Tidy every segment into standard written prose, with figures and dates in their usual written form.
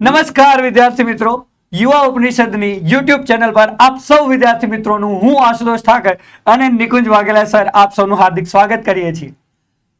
નમસ્કાર વિદ્યાર્થી મિત્રો, યુવા ઉપનિષદની યુટ્યુબ ચેનલ પર આપ સૌ વિદ્યાર્થી મિત્રોનું હું આશુતોષ ઠાકર અને નિકુંજ વાઘેલા સર આપ સૌનું હાર્દિક સ્વાગત કરીએ છીએ.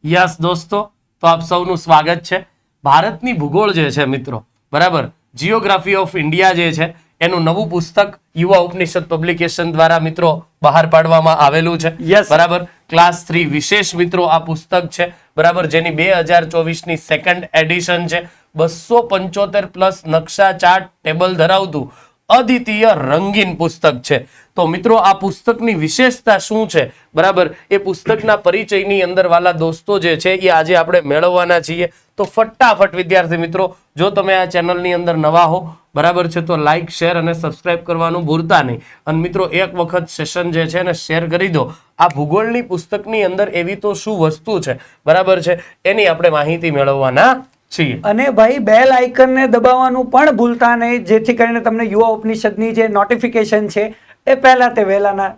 યસ દોસ્તો, તો આપ સૌનું સ્વાગત છે. ભારતની ભૂગોળ જે છે મિત્રો, બરાબર, જીઓગ્રાફી ઓફ ઇન્ડિયા જે છે એનું નવું પુસ્તક યુવા ઉપનિષદ પબ્લિકેશન દ્વારા મિત્રો બહાર પાડવામાં આવેલું છે. Yes. બરાબર, ક્લાસ 3 વિશેષ મિત્રો આ પુસ્તક છે. બરાબર, જેની 2024 ની સેકન્ડ એડિશન છે. 275 પ્લસ નકશા ચાર્ટ ટેબલ ધરાવતું અદ્વિતીય રંગીન પુસ્તક છે. તો મિત્રો આ પુસ્તકની વિશેષતા શું છે, બરાબર, એ પુસ્તકના પરિચયની અંદર વાલા દોસ્તો જે છે એ આજે આપણે મેળવવાના છીએ. તો ફટાફટ વિદ્યાર્થી મિત્રો, જો તમે આ ચેનલની અંદર નવા હો, બરાબર છે, તો લાઈક શેર અને સબસ્ક્રાઇબ કરવાનું ભૂલતા નહીં. અને મિત્રો એક વખત સેશન જે છે ને શેર કરી દો. આ ભૂગોળની પુસ્તકની અંદર એવી તો શું વસ્તુ છે, બરાબર છે, એની આપણે માહિતી મેળવવાના છીએ. અને ભાઈ બેલ આઇકનને દબાવવાનું પણ ભૂલતા નહીં, જેથી કરીને તમને યુવા ઉપનિષદની જે નોટિફિકેશન છે એ પહેલા તે વહેલાના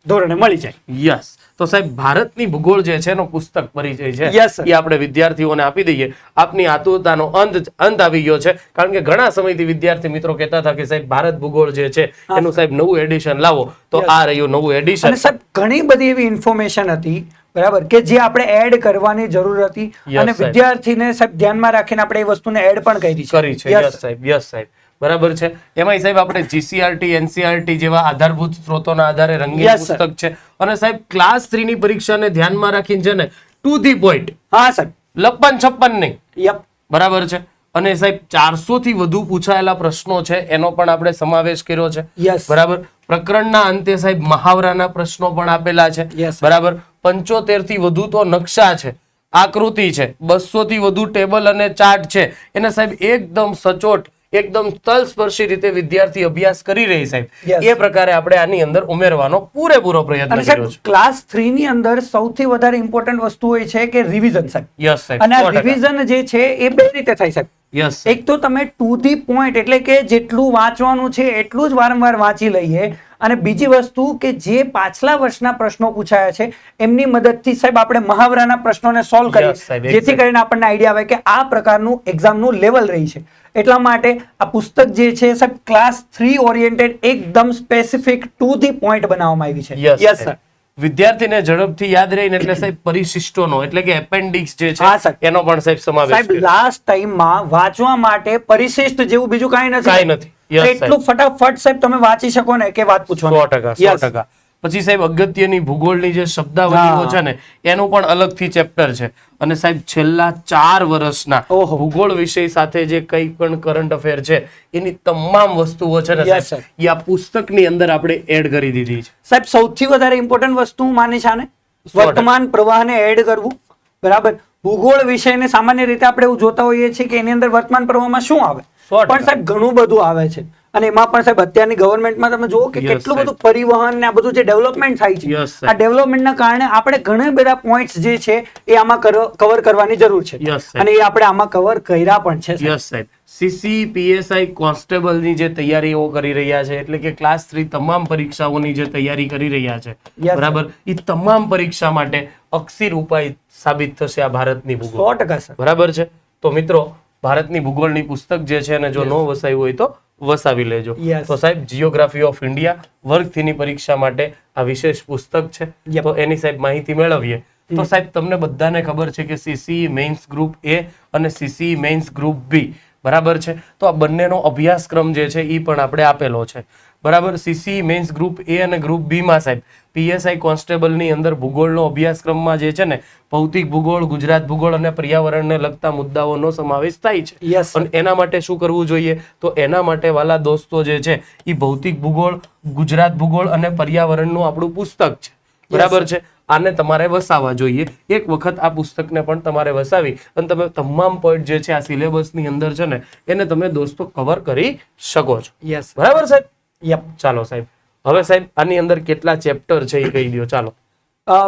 ધોરણે મળી જાય. યસ, તો સાહેબ ભારતની ભૂગોળ જે છે એનો પુસ્તક પરિચય છે Yes, sir. એ આપણે વિદ્યાર્થીઓને આપી દઈએ. આપની આતુરતાનો અંત આવી ગયો છે, કારણ કે ઘણા સમયથી વિદ્યાર્થી મિત્રો કહેતા હતા કે સાહેબ ભારત ભૂગોળ જે છે એનું સાહેબ નવું એડિશન લાવો. તો Yes. આ રહ્યું નવું એડિશન. અને સાહેબ ઘણી બધી એવી ઇન્ફોર્મેશન હતી, બરાબર, કે જે આપણે એડ કરવાની જરૂર હતી. Yes, અને સાહેબ. વિદ્યાર્થીને સાહેબ ધ્યાનમાં રાખીને આપણે એ વસ્તુને એડ પણ કરી કરી છે. Yes, યસ સાહેબ, યસ સાહેબ, બરાબર છે. એમાંય સાહેબ આપણે જીસીઆરટી એનસીઆરટી જેવા આધારભૂત સ્ત્રોતોના આધારે રંગીન Yes, sir. પુસ્તક છે. અને સાહેબ ક્લાસ 3 ની પરીક્ષાને ધ્યાનમાં રાખીને છે ને ટુ ધી પોઈન્ટ, હા સાહેબ, લપ્પન છપ્પન નહીં, યપ, બરાબર છે. અને સાહેબ 400 થી વધુ પૂછાયેલા પ્રશ્નો છે એનો પણ આપણે સમાવેશ કર્યો છે. Yes. બરાબર, પ્રકરણના અંતે સાહેબ મહાવરાના પ્રશ્નો પણ આપેલા છે. Yes. બરાબર, 75 થી વધુ તો નકશા છે, આકૃતિ છે, 200 થી વધુ ટેબલ અને ચાર્ટ છે. એને સાહેબ એકદમ સચોટ, એકદમ તલસ્પર્શી રીતે વિદ્યાર્થી અભ્યાસ કરી રહી સાહેબ, Yes. એ પ્રકારે આપણે આની અંદર ઉમેરવાનો પૂરેપૂરો પ્રયત્ન અને કર્યો સાહેબ છે. ક્લાસ 3 ની અંદર સૌથી વધારે ઇમ્પોર્ટન્ટ વસ્તુ હોય છે કે રિવિઝન સાહેબ. યસ સાહેબ, અને આ 100%. રિવિઝન જે છે એ બે રીતે થાય સાહેબ. યસ એક તો તમે ટુ ધી પોઈન્ટ એટલે કે જેટલું વાંચવાનું છે એટલું જ વારંવાર વાંચી લઈએ. અને બીજી વસ્તુ કે જે પાછલા વર્ષના પ્રશ્નો પૂછાયા છે એમની મદદથી સાહેબ આપણે મહાવરાના પ્રશ્નોને સોલ્વ કરીએ, Yes, સાહેબ, જેથી exactly. કરીને આપણને આઈડિયા આવે કે આ પ્રકારનું એક્ઝામનું લેવલ રહી છે. એટલા માટે આ પુસ્તક જે છે સાહેબ ક્લાસ 3 ઓરિએન્ટેડ એકદમ સ્પેસિફિક ટુ ધી પોઈન્ટ બનાવવામાં આવી છે. Yes Yes, sir. વિદ્યાર્થીને ઝડપથી યાદ રહીને એટલે સાહેબ પરિશિષ્ટોનો એટલે કે એપેન્ડિક્સ જે હા, છે સાહેબ. એનો પણ સાહેબ સમાવેશ સાહેબ કર્યો. લાસ્ટ ટાઈમમાં વાંચવા માટે પરિશિષ્ટ જેવું બીજું કાંઈ નથી. કાંઈ નથી. Yes, તો એટલું ફટાફટ સાહેબ તમે વાંચી શકો ને કે વાત પૂછો. 100%, 100%. પછી સાહેબ અગત્યની ભૂગોળની જે શબ્દાવલીઓ હા. છે ને એનું પણ અલગથી ચેપ્ટર છે. અને સાહેબ છેલ્લા 4 વર્ષના ઓહો. ભૂગોળ વિષય સાથે જે કંઈ પણ કરંટ અફેર છે એની તમામ વસ્તુઓ છે ને Yes, સાહેબ એ આ પુસ્તકની અંદર આપણે એડ કરી દીધી છે. સાહેબ સૌથી વધારે ઇમ્પોર્ટન્ટ વસ્તુ હું માની છે ને 100%. વર્તમાન પ્રવાહને એડ કરવું, બરાબર. ભૂગોળ વિષયને સામાન્ય રીતે આપણે એવું જોતા હોઈએ છીએ કે એની અંદર વર્તમાન પ્રવાહમાં શું આવે, 100%. પણ સાહેબ ઘણું બધું આવે છે. અને એમાં પણ સાહેબ અત્યારની ગવર્મેન્ટમાં તમે જુઓ કે Yes, કેટલું સાહેબ. બધું પરિવહન ને આ બધું જે ડેવલપમેન્ટ થાય છે, Yes, સાહેબ. આ ડેવલપમેન્ટના કારણે આપણે ઘણા બધા પોઈન્ટ્સ જે છે એ આમાં કવર કરવાની જરૂર છે. Yes, સાહેબ. અને એ આપણે આમાં કવર કર્યા પણ છે સાહેબ. યસ સાહેબ, સીસી પીએસઆઈ કોન્સ્ટેબલની જે તૈયારીઓ કરી રહ્યા છે એટલે કે ક્લાસ 3 તમામ પરીક્ષાઓની જે તૈયારી કરી રહ્યા છે, Yes, બરાબર, એ તમામ પરીક્ષા માટે અક્ષીર ઉપાય સાબિત થશે આ ભારતની ભૂગોળ. 100% સર. બરાબર છે. તો મિત્રો ભારતની ભૂગોળની પુસ્તક જે છે અને જો ન વસાયું હોય તો વસાવી લેજો. Yes. તો સાહેબ જીઓગ્રાફી ઓફ ઇન્ડિયા વર્ગ 3 ની પરીક્ષા માટે આ વિશેષ પુસ્તક છે. Yep. તો એની સાહેબ માહિતી મેળવીએ. તો સાહેબ તમને બધાને ખબર છે કે સીસી મેઇન્સ ગ્રુપ એ અને સીસી મેઇન્સ ગ્રુપ બી, બરાબર છે. તો આ બંનેનો અભ્યાસક્રમ જે છે એ પણ આપણે આપેલો છે, બરાબર. સીસી મેઇન્સ ગ્રુપ એ અને ગ્રુપ બી માં સાહેબ પીએસઆઈ કોન્સ્ટેબલની અંદર ભૂગોળનો અભ્યાસક્રમમાં જે છે ને ભૌતિક ભૂગોળ, ગુજરાત ભૂગોળ અને પર્યાવરણને લગતા મુદ્દાઓનો સમાવેશ થાય છે. Yes, sir. અને એના માટે શું કરવું જોઈએ, તો એના માટે વાલા દોસ્તો જે છે એ ભૌતિક ભૂગોળ, ગુજરાત ભૂગોળ અને પર્યાવરણનું આપણું પુસ્તક છે, બરાબર છે. આને તમારે વસાવવા જોઈએ. એક વખત આ પુસ્તકને પણ તમારે વસાવી અને તમે તમામ પોઈન્ટ જે છે આ સિલેબસની અંદર છે ને એને તમે દોસ્તો કવર કરી શકો છો. Yes. બરાબર સાહેબ? Yep. ચાલો સાહેબ, હવે સાહેબ આની અંદર કેટલા ચેપ્ટર છે એ કહી દો. ચાલો.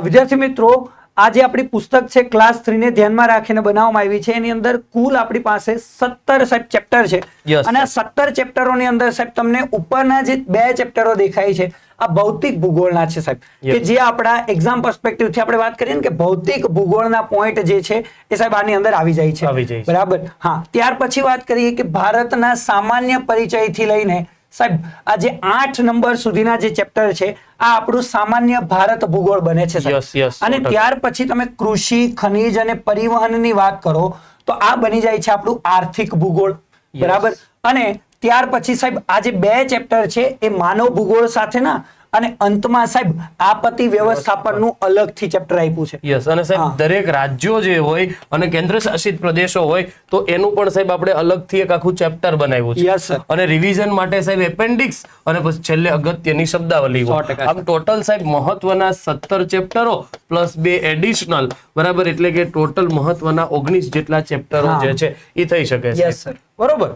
વિદ્યાર્થી મિત્રો, આ જે આપણી પુસ્તક છે ક્લાસ 3 ને ધ્યાનમાં રાખીને બનાવવામાં આવી છે, એની અંદર કુલ આપણી પાસે 17 સાહેબ ચેપ્ટર છે. Yes, અને આ 17 ચેપ્ટરોની અંદર સાહેબ તમને ઉપરના જે 2 ચેપ્ટરો દેખાય છે આ ભૌતિક ભૂગોળના છે સાહેબ, કે જે આપણા એક્ઝામ પર્સપેક્ટિવ થી આપણે વાત કરીએ ને કે ભૌતિક ભૂગોળના પોઈન્ટ જે છે એ સાહેબ આની અંદર આવી જાય છે. બરાબર. હા, ત્યાર પછી વાત કરીએ કે ભારતના સામાન્ય પરિચયથી લઈને સાહેબ આ જે 8 નંબર સુધીના જે ચેપ્ટર છે આ આપણું સામાન્ય ભારત ભૂગોળ બને છે સાહેબ. અને ત્યાર પછી તમે કૃષિ, ખનિજ અને પરિવહનની વાત કરો તો આ બની જાય છે આપણું આર્થિક ભૂગોળ. બરાબર. અને ત્યાર પછી સાહેબ આ જે 2 ચેપ્ટર છે એ માનવ ભૂગોળ સાથેના, અને અંતમાં સાહેબ આપત્તિ વ્યવસ્થાપનનું અલગથી ચેપ્ટર આપ્યું છે. યસ. અને સાહેબ દરેક રાજ્યો જે હોય અને કેન્દ્ર શાસિત પ્રદેશો હોય તો એનું પણ સાહેબ આપણે અલગથી એક આખું ચેપ્ટર બનાવ્યું છે. Yes sir. અને રિવિઝન માટે સાહેબ એપેન્ડિક્સ અને પછી છેલ્લે અગત્યની શબ્દાવલી. 100%. આમ ટોટલ સાહેબ મહત્વના 17 ચેપ્ટરો પ્લસ 2 એડિશનલ, બરાબર, એટલે કે ટોટલ મહત્વના 19 જેટલા ચેપ્ટરો જે છે એ થઈ શકે છે. Yes sir. બરોબર.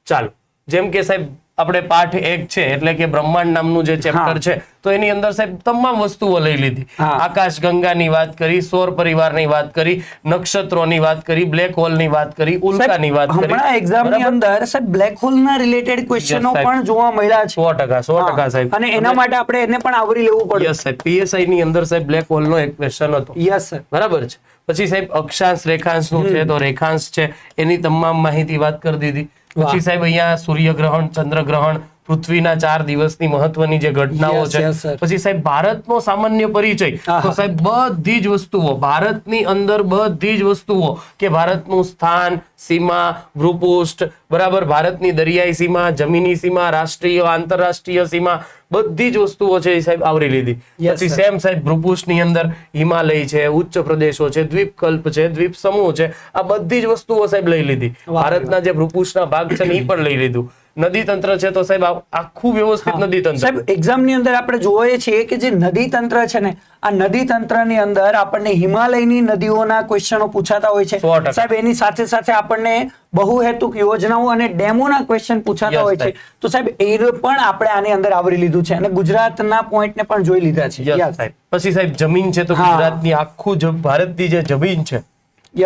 ચાલો, જેમ કે સાહેબ આપણે પાઠ 1 છે એટલે કે બ્રહ્માંડ નામનું જે ચેપ્ટર છે તો એની અંદર સાહેબ તમામ વસ્તુઓ લઈ લીધી. આકાશ ગંગાની વાત કરી, સૌર પરિવારની વાત કરી, નક્ષત્રોની વાત કરી, બ્લેક હોલની વાત કરી, ઉલ્કાની વાત કરી. હમણાં એક્ઝામની અંદર સાહેબ બ્લેક હોલના રિલેટેડ ક્વેશ્ચનો પણ જોવા મળ્યા છે. 100% સાહેબ. અને એના માટે આપણે એને પણ આવરી લેવું પડે. યસ સાહેબ. પીએસઆઈ ની અંદર સાહેબ બ્લેક હોલ નો એક ક્વેશ્ચન હતો. Yes sir. બરાબર છે. પછી સાહેબ અક્ષાંશ રેખાંશ નું છે તો રેખાંશ છે એની તમામ માહિતી વાત કરી દીધી. પછી સાહેબ અહીંયા સૂર્યગ્રહણ, ચંદ્રગ્રહણ, પૃથ્વીના 4 દિવસની મહત્વની જે ઘટનાઓ છે. પછી સાહેબ ભારતનો સામાન્ય પરિચય, તો સાહેબ બધી જ વસ્તુઓ ભારતની અંદર, બધી જ વસ્તુઓ કે ભારતનું સ્થાન, સીમા, ભૂપૃષ્ઠ, બરાબર, ભારતની દરિયાઈ સીમા, જમીની સીમા, રાષ્ટ્રીય, આંતરરાષ્ટ્રીય સીમા, બધી જ વસ્તુઓ છે એ સાહેબ આવરી લીધી. પછી સેમ સાહેબ ભૂપૃષ્ઠની અંદર હિમાલય છે, ઉચ્ચ પ્રદેશો છે, દ્વીપકલ્પ છે, દ્વીપ સમૂહ છે, આ બધી જ વસ્તુઓ સાહેબ લઈ લીધી. ભારતના જે ભૂપૃષ્ઠના ભાગ છે ને એ પણ લઈ લીધું. નદી તંત્ર છે તો સાહેબ આખું વ્યવસ્થિત નદી તંત્ર. સાહેબ એક્ઝામ ની અંદર આપણે જોઈએ છીએ કે જે નદી તંત્ર છે ને આ નદી તંત્રની અંદર આપણને હિમાલયની નદીઓના ક્વેશ્ચનો પૂછાતા હોય છે સાહેબ. એની સાથે સાથે આપણને બહુહેતુક યોજનાઓ અને ડેમોના ક્વેશ્ચન પૂછાતા હોય છે. તો સાહેબ એ પણ આપણે આની અંદર આવરી લીધું છે અને ગુજરાતના પોઈન્ટને પણ જોઈ લીધા છે. પછી સાહેબ જમીન છે તો ગુજરાતની આખું ભારતની જે જમીન છે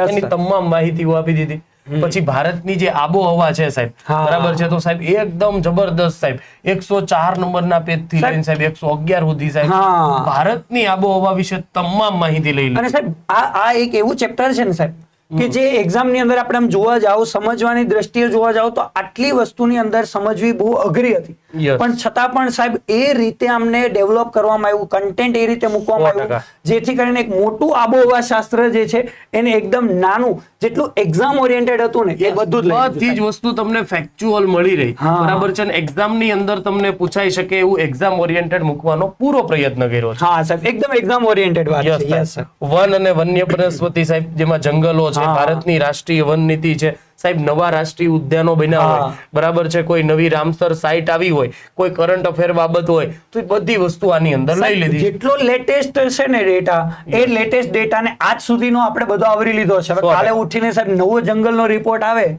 એની તમામ માહિતીઓ આપી દીધી. પછી ભારતની જે આબોહવા છે સાહેબ, બરાબર છે, તો સાહેબ એકદમ જબરદસ્ત સાહેબ 104 નંબરના પેજ થી લઈને સાહેબ 111 સુધી સાહેબ ભારતની આબોહવા વિશે તમામ માહિતી લઈ લીધી. અને સાહેબ આ એક એવું ચેપ્ટર છે ને સાહેબ કે જે એક્ઝામ ની અંદર આપણે આમ જોવા જાવ, સમજવાની દ્રષ્ટિએ જોવા જાવ તો આટલી વસ્તુની અંદર સમજવી બહુ અઘરી હતી. પણ છતાં પણ સાહેબ એ રીતે અમને ડેવલપ કરવામાં આવ્યું, કન્ટેન્ટ એ રીતે મૂકવામાં આવ્યું જેથી કરીને એક મોટું આબોહવા શાસ્ત્ર જે છે એને એકદમ નાનું, જેટલું એક્ઝામ ઓરિએન્ટેડ હતું ને એ બધું જ બધી જ વસ્તુ તમને ફેક્ચ્યુઅલ મળી રહી. બરાબર છે. ને એક્ઝામ ની અંદર તમને પૂછાઈ શકે એવું એક્ઝામ ઓરિએન્ટેડ મૂકવાનો પૂરો પ્રયત્ન કર્યો છે. હા સાહેબ, એકદમ એક્ઝામ ઓરિએન્ટેડ વાત છે. Yes sir. વન અને વન્ય વનસ્પતિ સાહેબ, જેમાં જંગલો છે, ભારતની રાષ્ટ્રીય વન નીતિ છે સાહેબ, નવા રાષ્ટ્રીય ઉદ્યાનો બન્યા હોય, બરાબર છે, કોઈ નવી રામસર સાઇટ આવી હોય, કોઈ કરંટ અફેર બાબત હોય, તો એ બધી વસ્તુ આની અંદર લઈ લીધી. જેટલો લેટેસ્ટ છે ને ડેટા, એ લેટેસ્ટ ડેટાને આજ સુધીનો આપણે બધો આવરી લીધો છે. કાલે ઉઠીને સાહેબ નવો જંગલનો રિપોર્ટ આવે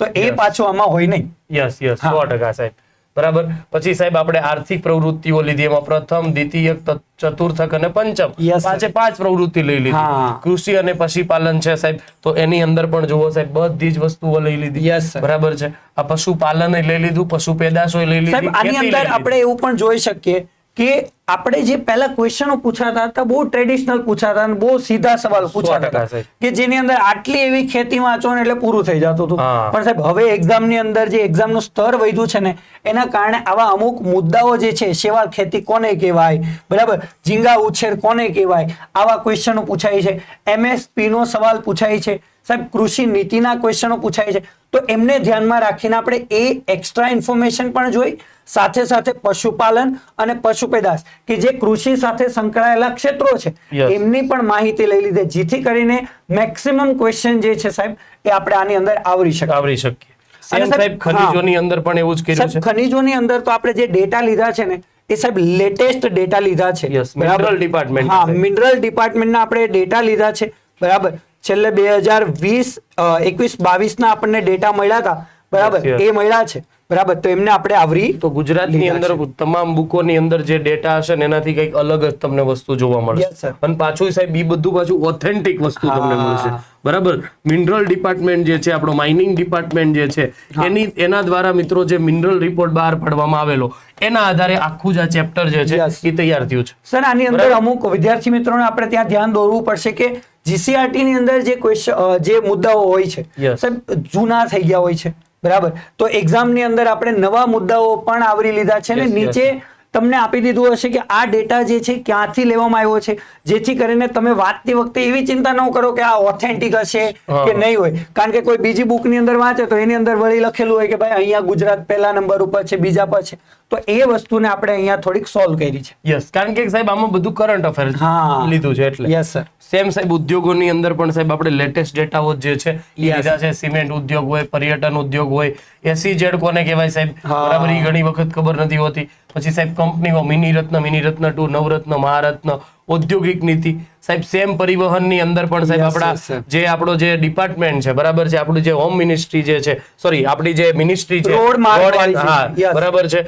તો એ પાછો આમાં હોય નહીં. યસ 100% સાહેબ. બરાબર. પછી સાહેબ આપણે આર્થિક પ્રવૃત્તિઓ લીધી, એમાં પ્રથમ, દ્વિતીય, ચતુર્થક અને પંચમ, 5 પ્રવૃત્તિ લઈ લીધી. કૃષિ અને પશુપાલન છે સાહેબ, તો એની અંદર પણ જુઓ સાહેબ બધી જ વસ્તુઓ લઈ લીધી. બરાબર છે. આ પશુપાલન લઈ લીધું, પશુ પેદાશો લઈ લીધી. આની અંદર આપણે એવું પણ જોઈ શકીએ કે આપણે જે પહેલા ક્વેશ્ચનો પૂછાતા હતા બહુ ટ્રેડિશનલ પૂછાતા અને બહુ સીધા સવાલ પૂછાતા હતા કે જેની અંદર આટલી એવી ખેતી વાંચો એટલે પૂરું થઈ જતું હતું. પણ સાહેબ હવે એક્ઝામની અંદર જે એક્ઝામનું સ્તર વધ્યું છે ને એના કારણે આવા અમુક મુદ્દાઓ જે છે, શેવાળ ખેતી કોને કહેવાય, બરાબર, ઝીંગા ઉછેર કોને કહેવાય, આવા ક્વેશ્ચનો પૂછાય છે. MSP નો સવાલ પૂછાય છે સાહેબ, કૃષિ નીતિના ક્વેશ્ચનો પૂછાય છે. તો એમને ધ્યાનમાં રાખીને આપણે એ એક્સ્ટ્રા ઇન્ફોર્મેશન પણ જોઈ, સાથે સાથે પશુપાલન અને પશુપેદાશ કે જે કૃષિ સાથે સંકળાયેલા ક્ષેત્રો છે એમની પણ માહિતી લઈ લીધી, જેથી કરીને મેક્સિમમ ક્વેશ્ચન જે છે સાહેબ એ આપણે આની અંદર આવરી શકીએ. સાહેબ ખનીજોની અંદર પણ એવું જ કર્યું છે. ખનીજોની અંદર તો આપણે જે ડેટા લીધા છે ને એ સાહેબ લેટેસ્ટ ડેટા લીધા છે. Mineral department. હા, મિનરલ ડિપાર્ટમેન્ટના આપણે ડેટા લીધા છે. બરાબર. છેલ્લે 2020, 21, 22 ના આપણને ડેટા મળ્યા હતા. બરાબર, એ મળ્યા છે. બરાબર, તો એમને આપણે આવરી તો ગુજરાતની અંદર તમામ બુકોની અંદર જે ડેટા હશે ને એનાથી કંઈક અલગ જ તમને વસ્તુ જોવા Yes, મળશે sir. અને પાછું સાહેબ એ બધું પાછું ઓથેન્ટિક વસ્તુ તમને મળશે. બરાબર. મિનરલ ડિપાર્ટમેન્ટ જે છે, આપણો માઇનિંગ ડિપાર્ટમેન્ટ જે છે, એના દ્વારા મિત્રો જે મિનરલ રિપોર્ટ બહાર પાડવામાં આવેલો એના આધારે આખું જ આ ચેપ્ટર જે છે Yes. એ તૈયાર થયું છે. સર આની અંદર અમુક વિદ્યાર્થી મિત્રોને આપણે ત્યાં ધ્યાન દોરવું પડશે કે જીસીઆરટી ની અંદર જે ક્વેશ્ચન જે મુદ્દાઓ હોય છે Yes. સાહેબ જૂના થઈ ગયા હોય છે, બરાબર, તો એક્ઝામ ની અંદર આપણે નવા મુદ્દાઓ પણ આવરી લીધા છે ને Yes, yes. નીચે તમને આપી દીધું હશે કે આ ડેટા જે છે ક્યાંથી લેવામાં આવ્યો છે, જેથી કરીને તમે વાંચતી વખતે એવી ચિંતા ન કરો કે આ ઓથેન્ટિક હશે કે નહીં હોય, કારણ કે કોઈ બીજી બુક ની અંદર વાંચે તો એની અંદર વળી લખેલું હોય કે ભાઈ અહીંયા ગુજરાત પહેલા નંબર ઉપર છે, બીજા પર છે, તો એ વસ્તુને આપણે અહીંયા થોડીક સોલ્વ કરી છે. યસ, કારણ કે સાહેબ આમાં બધું કરંટ અફેર હા. લીધું છે એટલે યસ સર. સેમ સાહેબ ઉદ્યોગોની અંદર પણ સાહેબ આપણે લેટેસ્ટ ડેટાઓ જે છે એ લીધા છે. સિમેન્ટ ઉદ્યોગ હોય, પર્યટન ઉદ્યોગ હોય, SEZ કોને કહેવાય સાહેબ, બરાબર, એ ઘણી વખત ખબર નથી હોતી. પછી સાહેબ કંપનીઓ મિની રત્ન 2, નવરત્ન, મહારત્ન, ઔદ્યોગિક નીતિ સાહેબ. સેમ પરિવહનની અંદર પણ સાહેબ Yes, આપણા yes, sir. જે આપણો જે ડિપાર્ટમેન્ટ છે, બરાબર છે, આપણું જે હોમ મિનિસ્ટ્રી જે છે, સોરી આપણી જે મિનિસ્ટ્રી છે, રોડ માર્ગ રોડ વાળી છે. હા, Yes. બરાબર છે,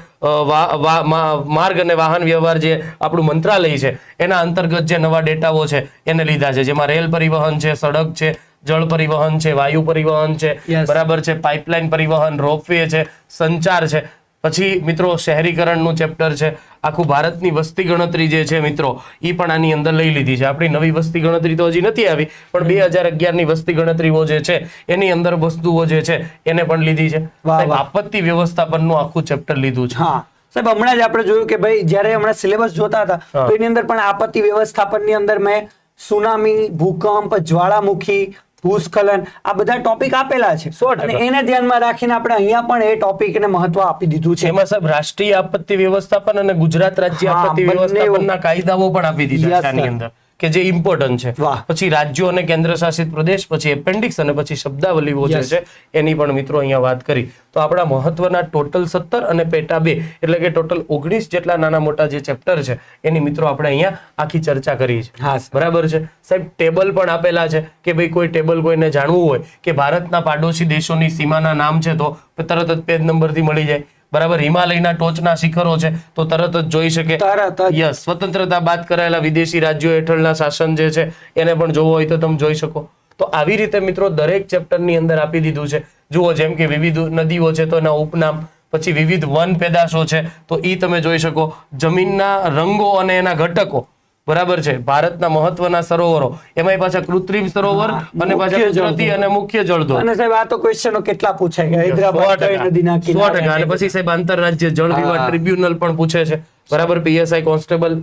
માર્ગ અને વાહન વ્યવહાર જે આપણું મંત્રાલય છે એના અંતર્ગત જે નવા ડેટાઓ છે એને લીધા છે, જેમાં રેલ પરિવહન છે, સડક છે, જળ પરિવહન છે, વાયુ પરિવહન છે, Yes. બરાબર છે, પાઇપલાઇન પરિવહન, રોપવે છે, સંચાર છે. પછી મિત્રો શહેરીકરણનું ચેપ્ટર છે. આખું ભારતની વસ્તી ગણતરી જે છે મિત્રો એ પણ આની અંદર લઈ લીધી છે. આપણી નવી વસ્તી ગણતરી તો હજી નથી આવી, પણ 2011 ની વસ્તી ગણતરીઓ જે છે એની અંદર વસ્તુઓ જે છે એને પણ લીધી છે. વાહ, સાહેબ, વાહ. આપત્તિ વ્યવસ્થાપનનું આખું ચેપ્ટર લીધું છે. હા સાહેબ, હમણાં જ આપણે જોયું કે ભાઈ જ્યારે હમણાં સિલેબસ જોતા હતા હા. તો એની અંદર પણ આપત્તિ વ્યવસ્થાપનની અંદર મેં સુનામી, ભૂકંપ, જ્વાળામુખી, ભૂસ્ખલન આ બધા ટોપિક આપેલા છે 100%. અને એને ધ્યાનમાં રાખીને આપણે અહીંયા પણ એ ટોપિકને મહત્વ આપી દીધું છે. એમાં સાહેબ રાષ્ટ્રીય આપત્તિ વ્યવસ્થાપન અને ગુજરાત રાજ્ય હા, આપત્તિ બંને વ્યવસ્થાપનના કાયદાઓ પણ આપી દીધા Yes, છે આની sir. અંદર કે જે ઇમ્પોર્ટન્ટ છે. વાહ. પછી રાજ્યો અને કેન્દ્ર શાસિત પ્રદેશ, પછી એપેન્ડિક્સ અને પછી શબ્દાવલીઓ જે Yes. છે એની પણ મિત્રો અહીંયા વાત કરી. તો આપણા મહત્વના ટોટલ 17 અને પેટા 2 એટલે કે ટોટલ 19 જેટલા નાના મોટા જે ચેપ્ટર છે એની મિત્રો આપણે અહીંયા આખી ચર્ચા કરી છે. હા, sir. બરાબર છે સાહેબ. ટેબલ પણ આપેલા છે કે ભાઈ કોઈ ટેબલ કોઈને જાણવું હોય કે ભારતના પાડોશી દેશોની સીમાના નામ છે તો તરત જ પેજ નંબરથી મળી જાય. બરાબર. હિમાલયના ટોચના શિખરો છે તો તરત જ જોઈ શકે. તરત જ. યસ. સ્વતંત્રતા બાદ કરાયેલા વિદેશી રાજ્યો હેઠળના શાસન જે છે એને પણ જોવો હોય તો તમે જોઈ શકો. તો આવી રીતે મિત્રો દરેક ચેપ્ટરની અંદર આપી દીધું છે. જુઓ, જેમ કે વિવિધ નદીઓ છે તો એના ઉપનામ, પછી વિવિધ વન પેદાશો છે તો ઈ તમે જોઈ શકો, જમીનના રંગો અને એના ઘટકો, બરાબર છે, ભારતના મહત્વના સરોવરો, એમાંય પાછા કૃત્રિમ સરોવર અને પાછા મુખ્ય કુદરતી જળધોધ. અને મુખ્ય જળધોધ. અને સાહેબ આ તો ક્વેશ્ચનો કેટલા પૂછાય કે હૈદરાબાદ કઈ નદીના 100%. અને કિનારે પછી સાહેબ આંતરરાજ્ય જળ વિવાદ ટ્રિબ્યુનલ પણ પૂછે છે. બરાબર. PSI કોન્સ્ટેબલ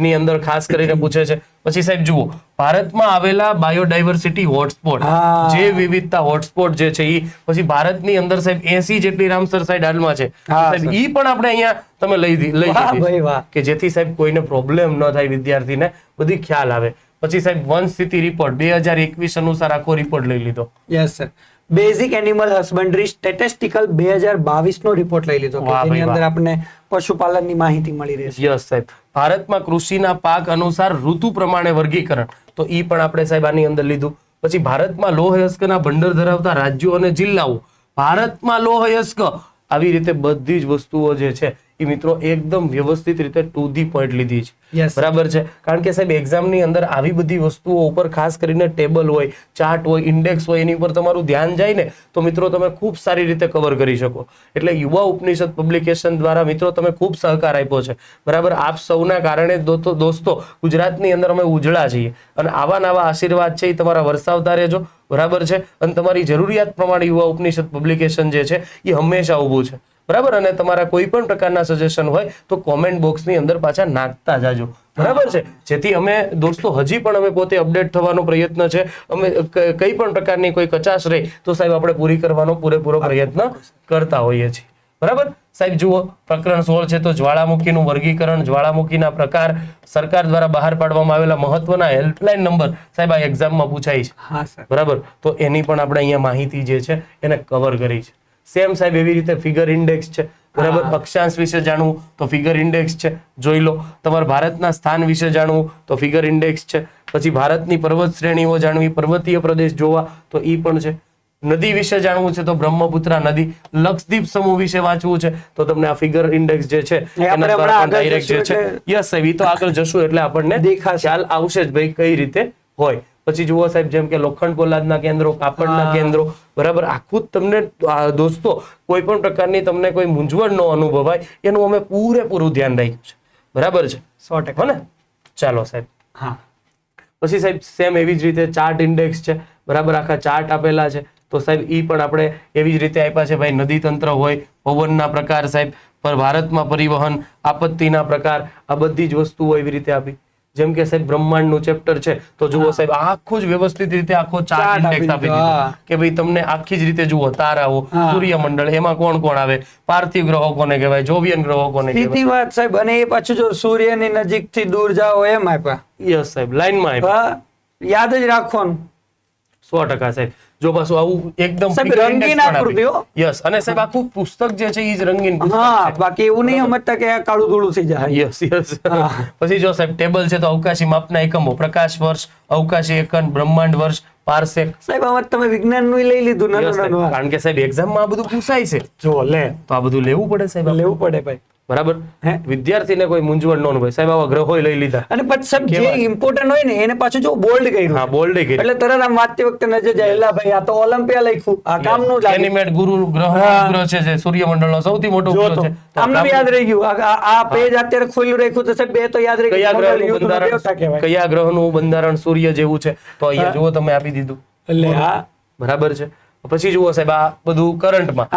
ની અંદર ખાસ કરીને પૂછે છે. પછી સાહેબ જુઓ, ભારતમાં આવેલા બાયોડાયવર્સિટી હોટસ્પોટ, હા. જે વિવિધતા હોટસ્પોટ જે છે ઈ પછી ભારતની અંદર સાહેબ 80 જેટલી રામસર સાઈડ હાલમાં છે. હા, સાહેબ સર. ઈ પણ આપણે અહીંયા તમે લઈ વાહ લીધી ભાઈ છે. વાહ. કે જેથી સાહેબ કોઈને પ્રોબ્લેમ ન થાય, વિદ્યાર્થીને બધી ખ્યાલ આવે. પછી સાહેબ વન સ્થિતિ રિપોર્ટ 2021 અનુસાર આખો રિપોર્ટ લઈ લીધો. Yes sir. Basic animal husbandry statistical 2022 નો રિપોર્ટ લઈ લીધો કે વાહ જેની ભાઈ અંદર વાહ. આપણને પશુપાલનની માહિતી મળી રહેશે. યસ સાહેબ. ભારતમાં કૃષિના પાક અનુસાર ઋતુ પ્રમાણે વર્ગીકરણ, તો ઈ પણ આપણે સાહેબ આની અંદર લીધું. પછી ભારતમાં લોહ અયસ્કના ભંડર ધરાવતા રાજ્યો અને જિલ્લાઓ, ભારતમાં લોહ અયસ્ક, આવી રીતે બધી જ વસ્તુઓ જે છે એ મિત્રો એકદમ વ્યવસ્થિત રીતે ટુ ધી પોઈન્ટ લીધી છે. Yes. બરાબર છે. કારણ કે સાહેબ એક્ઝામની અંદર આવી બધી વસ્તુઓ ઉપર ખાસ કરીને ટેબલ હોય, ચાર્ટ હોય, ઇન્ડેક્સ હોય, એની ઉપર તમારું ધ્યાન જાય ને તો મિત્રો તમે ખૂબ સારી રીતે કવર કરી શકો. એટલે યુવા ઉપનિષદ પબ્લિકેશન દ્વારા મિત્રો તમે ખૂબ સહકાર આપ્યો છે. બરાબર. આપ સૌના કારણે દોસ્તો ગુજરાતની અંદર અમે ઉજળા છીએ અને આવા નવા આશીર્વાદ છે એ તમારા વરસાવતા રહેજો. બરાબર છે. અને તમારી જરૂરિયાત પ્રમાણે યુવા ઉપનિષદ પબ્લિકેશન જે છે એ હંમેશા ઊભું છે. બરાબર. અને તમારા કોઈ પણ પ્રકારના સજેશન હોય તો કોમેન્ટ બોક્સની અંદર પાછા નાખતા જાજો. બરાબર છે. જેથી અમે દોસ્તો હજી પણ અમે પોતે અપડેટ થવાનો પ્રયત્ન છે. અમે કઈ પણ પ્રકારની કોઈ કચાશ રહે તો સાહેબ આપણે પૂરી કરવાનો પૂરેપૂરો પ્રયત્ન કરતા હોઈએ છીએ. બરાબર. સાહેબ જુઓ, પ્રકરણ 16 છે તો જ્વાળામુખીનું વર્ગીકરણ, જ્વાળામુખીના પ્રકાર, સરકાર દ્વારા બહાર પાડવામાં આવેલા મહત્વના હેલ્પલાઇન નંબર સાહેબ આ એક્ઝામમાં પૂછાય છે. હા સર. બરાબર. તો એની પણ આપણે અહીંયા માહિતી જે છે એને કવર કરી છે. સેમ સાહેબ એવી રીતે ફિગર ઇન્ડેક્સ છે. બરાબર. અક્ષાંશ વિશે જાણવું તો ફિગર ઇન્ડેક્સ છે, જોઈ લો. તમારે ભારતના સ્થાન વિશે જાણવું તો ફિગર ઇન્ડેક્સ છે. પછી ભારતની પર્વત શ્રેણીઓ જાણવી, પર્વતીય પ્રદેશ જોવા તો ઈ પણ છે. નદી વિશે જાણવું છે તો બ્રહ્મપુત્રા નદી, લક્ષદ્વીપ સમૂહ વિશે વાંચવું છે તો તમને આ ફિગર ઇન્ડેક્સ જે છે એના દ્વારા પણ ડાયરેક્ટ જે છે યસ સાહેબ, ઈ તો આગળ જશું એટલે આપણને ખ્યાલ આવશે જ ભાઈ કઈ રીતે હોય. પછી જુઓ સાહેબ, જેમ કે લોખંડ પોલાદના કેન્દ્રો, કાપડના કેન્દ્રો, બરાબર, આખું જ તમને દોસ્તો કોઈ પણ પ્રકારની તમને કોઈ મૂંઝવણ ન અનુભવાય એનું અમે પૂરેપૂરું ધ્યાન રાખ્યું છે, બરાબર છે, 100%. હો ને? ચાલો સાહેબ. હા, પછી સાહેબ સેમ એવી જ રીતે ચાર્ટ ઇન્ડેક્સ છે, બરાબર, આખા ચાર્ટ આપેલા છે તો સાહેબ ઈ પણ આપણે એવી જ રીતે આપ્યા છે ભાઈ. નદી તંત્ર હોય, પવનના પ્રકાર સાહેબ, પર ભારતમાં પરિવહન, આપત્તિના પ્રકાર, આ બધી જ વસ્તુઓ એવી રીતે આપી. જેમ કે સાહેબ બ્રહ્માંડનું ચેપ્ટર છે તો જુઓ સાહેબ આખું જ વ્યવસ્થિત રીતે આખો ચાર્ટ ઇન્ડેક્સ આપી દીધો કે ભાઈ તમને આખી જ રીતે જુઓ તારાઓ, સૂર્યમંડળ, એમાં કોણ કોણ આવે, પાર્થિવ ગ્રહો કોને કહેવાય, જોવિયન ગ્રહો કોને કહેવાય. સીધી વાત સાહેબ. અને એ પાછું જો સૂર્યની નજીકથી દૂર જાઓ એમ આપ્યા. યસ સાહેબ, લાઈનમાં આપ્યા. યાદ જ રાખવાનું. 100% સાહેબ. જો પાછું આવું એકદમ સાહેબ રંગીન આકૃતિઓ. યસ, અને સાહેબ આખું પુસ્તક જે છે એ જ રંગીન પુસ્તક હા, છે. બાકી એવું નહીં સમજતા કે આ કાળું ધોળું થઈ જાય. Yes yes. પછી જો સાહેબ ટેબલ છે તો અવકાશી માપના એકમો, પ્રકાશ વર્ષ, અવકાશી એકમ, બ્રહ્માંડ વર્ષ, પારસેક. સાહેબ આમાં તમે વિજ્ઞાન નું લઈ લીધું. Yes, સાહેબ. કારણ કે સાહેબ એક્ઝામમાં આ બધું પૂછાય છે જો લે તો આ બધું લેવું પડે સાહેબ, લેવું પડે ભાઈ. બરાબર. વિદ્યાર્થીને કોઈ મૂંઝવણ ન હોય સાહેબ, આવા ગ્રહો લઈ લીધા. અને પછી સાહેબ જે ઇમ્પોર્ટન્ટ હોય ને એને પાછું જો બોલ્ડ કર્યું. હા, બોલ્ડ કરી. એટલે તરત આમ વાંચતી વખતે નજર જાય એલા ભાઈ આ તો ઓલિમ્પિયા લખ્યું, આ કામનું લાગે. એનિમેટ ગુરુ ગ્રહ છે જે સૂર્યમંડળનો સૌથી મોટો ગ્રહ છે. તો આમને યાદ રહી ગયું. આ પેજ અત્યારે ખોલ્યું રાખ્યું તો સાહેબ બે તો યાદ રહી ગયું. કયા ગ્રહનું બંધારણ સૂર્ય જેવું છે તો અહીંયા જુઓ તમે આપી દીધું. એટલે હા, બરાબર છે. પછી જુઓ સાહેબ આ બધું કરંટમાં,